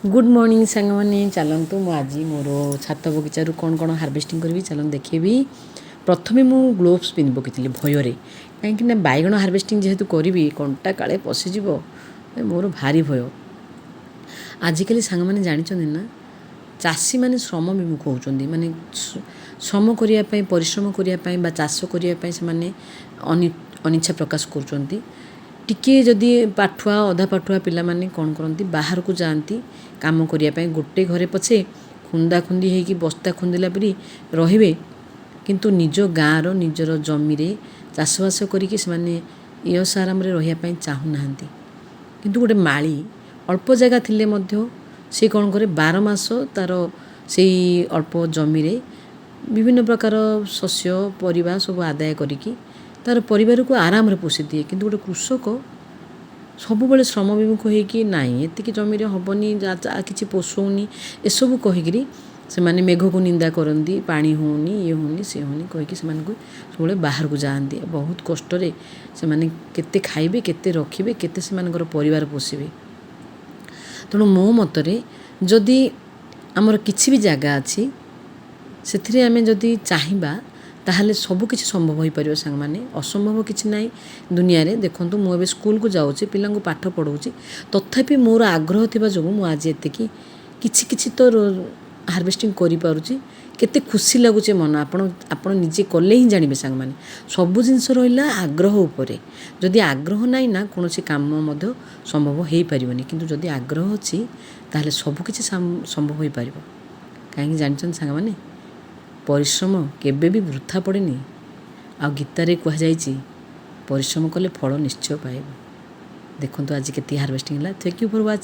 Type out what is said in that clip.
Good morning सांग मैंने चलतु आज मोर छात बगीचार कौन कौन हार्वेस्टिंग करी चलते देखेबी। प्रथमे मु ग्लोव्स पिंधि पकई भयर कहीं बैगण हार्वेस्टिंग जेहेतु करी कंटा काले पशिज मोर भारी भय। आजिकल सांग मैंने जानते ना चाषी मैंने श्रम विमुख होती माने श्रम करने परिश्रम करने चाष करने से अनिच्छा प्रकाश कर टिके जदि पाठुआ अधा पाठुआ पिला माने कौन करती बाहर को जाती काम करने गोटे घरे पछे खुंदा खुंदी होगी बस्ता खुंदिला परी रे किंतु निज गाँव निजर जमी चाषबास करके यश आराम रही चाहूना किंतु गोटे माली अल्प जगह थिले मध्य से कौन करे 12 मास तार से अल्प जमी विभिन्न प्रकार शस्य परिबा सब आदाय करिकी तार परिवार को आराम रे पोषि दिए। किंतु गोटे कृषक सब बेले श्रम विमुख होगी नाई एतिक जमी हेनी कि पोषौनी एसबू कहीकि से माने मेघ को निंदा करती पानी होनी ये होनी सी होनी कहीकि सब बाहर को जाती बहुत कष्ट से माने केते खाइबे केते रखिबे केते सेमानकर परिवार पोषिबे। तेणु मो मतरे जदि आमर किछि भी जगह अच्छी से आमे जदि चाहिबा ताहले सबकिछि संभव हो पार सांग माने असंभव किछि नाई दुनिया रे। देखंतु मु एबे स्कूल को जाऊँगी पिला पाठ पढ़ाऊँगी तथापि मोर आग्रह थिबा जो मु आज एते किछि तो हार्वेस्टिंग करि पारुछि केते खुशी लगुचे मन आपण निजे कले ही जानिबे सांग माने सब जिनस रहिला आग्रह उपरे। जदि आग्रह नाई ना कोनोसी काम मध्य संभव हो पारिबनी किंतु जदि आग्रह अछि ताहले सबकिछि संभव हो पारिबो। काहे जानछन सांग माने परिश्रम केबे भी वृथा पड़ेनी आ गीतारे कह जाइछि परिश्रम कले फल निश्चय पाइबो। देखंतु आज केते हार्वेस्टिंग होला। Thank you for watching.